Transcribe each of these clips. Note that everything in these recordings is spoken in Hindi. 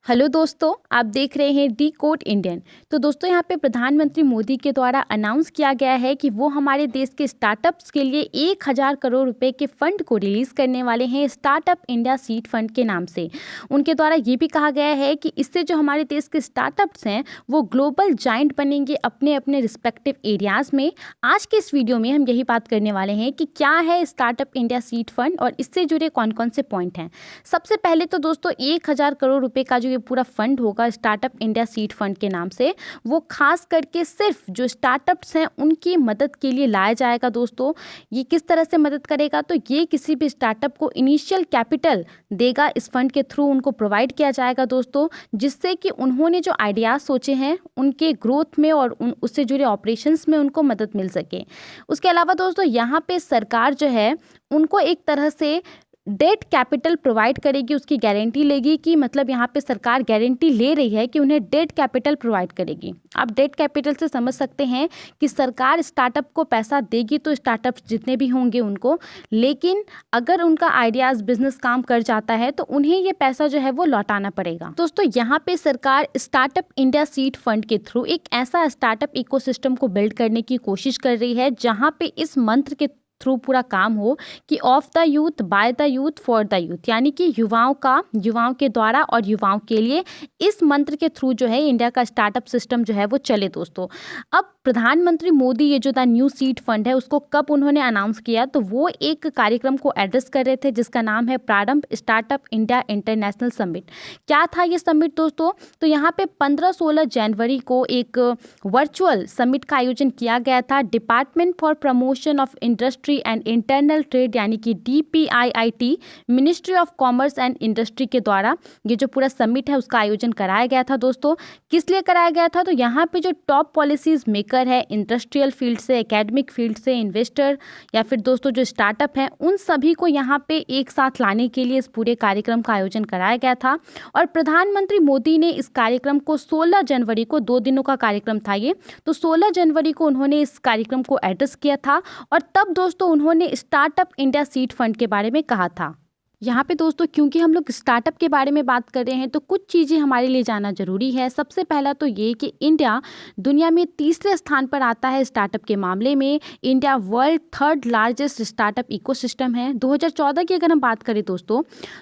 हेलो दोस्तों, आप देख रहे हैं डी कोड इंडियन। तो दोस्तों यहाँ पे प्रधानमंत्री मोदी के द्वारा अनाउंस किया गया है कि वो हमारे देश के स्टार्टअप्स के लिए 1000 करोड़ रुपए के फंड को रिलीज़ करने वाले हैं, स्टार्टअप इंडिया सीड फंड के नाम से। उनके द्वारा ये भी कहा गया है कि इससे जो हमारे देश के स्टार्टअप्स हैं वो ग्लोबल जाइंट बनेंगे अपने अपने रिस्पेक्टिव एरियाज़ में। आज के इस वीडियो में हम यही बात करने वाले हैं कि क्या है स्टार्टअप इंडिया सीड फंड और इससे जुड़े कौन कौन से पॉइंट हैं। सबसे पहले तो दोस्तों 1000 करोड़ रुपए का जो ये पूरा फंड होगा स्टार्टअप इंडिया सीड फंड के नाम से, वो खास करके सिर्फ जो स्टार्टअप्स हैं उनकी मदद के लिए लाया जाएगा। दोस्तों ये किस तरह से मदद करेगा, तो ये किसी भी स्टार्टअप को इनिशियल कैपिटल देगा, इस फंड के थ्रू उनको प्रोवाइड किया जाएगा दोस्तों, जिससे कि उन्होंने जो आइडियाज़ सोचे हैं उनके ग्रोथ में और उससे जुड़े ऑपरेशंस में उनको मदद मिल सके। उसके अलावा दोस्तों यहाँ पे सरकार जो है उनको एक तरह से डेट कैपिटल प्रोवाइड करेगी, उसकी गारंटी लेगी कि मतलब यहाँ पे सरकार गारंटी ले रही है कि उन्हें डेट कैपिटल प्रोवाइड करेगी। आप डेट कैपिटल से समझ सकते हैं कि सरकार स्टार्टअप को पैसा देगी तो स्टार्टअप्स जितने भी होंगे उनको, लेकिन अगर उनका आइडियाज़ बिजनेस काम कर जाता है तो उन्हें ये पैसा जो है वो लौटाना पड़ेगा। दोस्तों यहाँ पे सरकार स्टार्टअप इंडिया सीड फंड के थ्रू एक ऐसा स्टार्टअप इकोसिस्टम को बिल्ड करने की कोशिश कर रही है जहाँ पे इस मंत्र के थ्रू पूरा काम हो कि of the youth, by the youth, for the youth, यानी कि युवाओं के द्वारा और युवाओं के लिए, इस मंत्र के थ्रू जो है इंडिया का स्टार्टअप सिस्टम जो है वो चले। दोस्तों अब प्रधानमंत्री मोदी ये जो द न्यू सीड फंड है उसको कब उन्होंने अनाउंस किया, तो वो एक कार्यक्रम को एड्रेस कर रहे थे जिसका नाम है प्रारंभ स्टार्टअप इंडिया इंटरनेशनल समिट। क्या था ये समिट दोस्तों, तो यहाँ पे 15-16 जनवरी को एक वर्चुअल समिट का आयोजन किया गया था। Department for promotion of industry and internal trade यानी कि DPIIT, ministry of commerce and industry के द्वारा ये जो पूरा समिट है उसका आयोजन कराया गया था। दोस्तों किस लिए कराया गया था, तो यहाँ पे जो टॉप पॉलिसीज मेकर है इंडस्ट्रियल फील्ड से, एकेडमिक फील्ड से, इन्वेस्टर या फिर दोस्तों जो स्टार्टअप हैं उन सभी को यहाँ पे एक साथ लाने के लिए इस पूरे कार्यक्रम का आयोजन कराया गया था। और प्रधानमंत्री मोदी ने इस कार्यक्रम को 16 जनवरी को, 2 दिनों का कार्यक्रम था ये, तो 16 जनवरी को उन्होंने इस कार्यक्रम को एड्रेस किया था और तब दोस्तों उन्होंने स्टार्टअप इंडिया सीड फंड के बारे में कहा था। यहाँ पे दोस्तों क्योंकि हम लोग स्टार्टअप के बारे में बात कर रहे हैं तो कुछ चीज़ें हमारे लिए जानना ज़रूरी है। सबसे पहला तो ये कि इंडिया दुनिया में तीसरे स्थान पर आता है स्टार्टअप के मामले में। India world 3rd largest startup ecosystem है। 2014 की अगर हम बात करें दोस्तों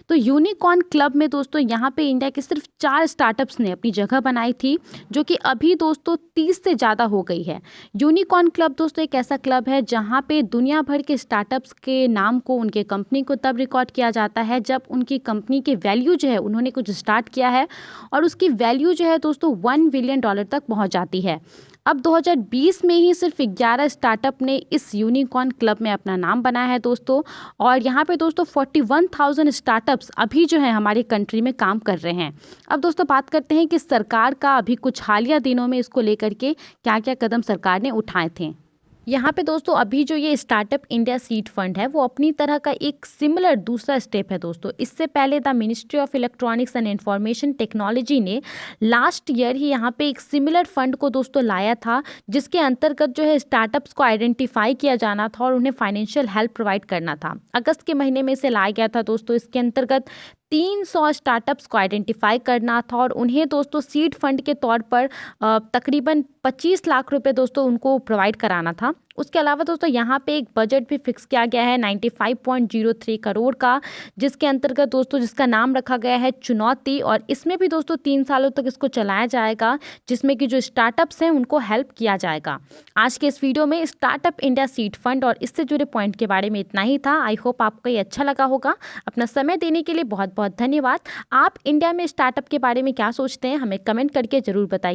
तो यूनिकॉर्न क्लब में दोस्तों यहाँ पे इंडिया के सिर्फ 4 स्टार्टअप्स ने अपनी जगह बनाई थी, जो कि अभी दोस्तों 30 से ज़्यादा हो गई है। यूनिकॉर्न क्लब दोस्तों एक ऐसा क्लब है जहाँ पे दुनिया भर के स्टार्टअप्स के नाम को, उनके कंपनी को तब रिकॉर्ड किया जाता है जब उनकी कंपनी के वैल्यू जो है, उन्होंने कुछ स्टार्ट किया है और उसकी वैल्यू जो है दोस्तों $1 बिलियन तक पहुंच जाती है। अब 2020 में ही सिर्फ 11 स्टार्टअप ने इस यूनिकॉर्न क्लब में अपना नाम बनाया है दोस्तों, और यहाँ पे दोस्तों 41,000 स्टार्टअप्स अभी जो है हमारी कंट्री में काम कर रहे हैं। अब दोस्तों बात करते हैं कि सरकार का अभी कुछ हालिया दिनों में इसको लेकर के क्या क्या कदम सरकार ने उठाए थे। यहाँ पे दोस्तों अभी जो ये स्टार्टअप इंडिया सीड फंड है वो अपनी तरह का एक सिमिलर दूसरा स्टेप है दोस्तों। इससे पहले the ministry of electronics and information technology ने लास्ट ईयर ही यहाँ पे एक सिमिलर फंड को दोस्तों लाया था, जिसके अंतर्गत जो है स्टार्टअप्स को आइडेंटिफाई किया जाना था और उन्हें फाइनेंशियल हेल्प प्रोवाइड करना था। अगस्त के महीने में इसे लाया गया था दोस्तों। इसके अंतर्गत 300 स्टार्टअप्स को आइडेंटिफाई करना था और उन्हें दोस्तों सीड फंड के तौर पर तकरीबन 25 लाख रुपए दोस्तों उनको प्रोवाइड कराना था। उसके अलावा दोस्तों यहाँ पे एक बजट भी फिक्स किया गया है 95.03 करोड़ का, जिसके अंतर्गत दोस्तों जिसका नाम रखा गया है चुनौती, और इसमें भी दोस्तों 3 सालों तक इसको चलाया जाएगा, जिसमें कि जो स्टार्टअप्स हैं उनको हेल्प किया जाएगा। आज के इस वीडियो में स्टार्टअप इंडिया सीड फंड और इससे जुड़े पॉइंट के बारे में इतना ही था। आई होप आपको ये अच्छा लगा होगा। अपना समय देने के लिए बहुत बहुत धन्यवाद। आप इंडिया में स्टार्टअप के बारे में क्या सोचते हैं हमें कमेंट करके ज़रूर बताइए।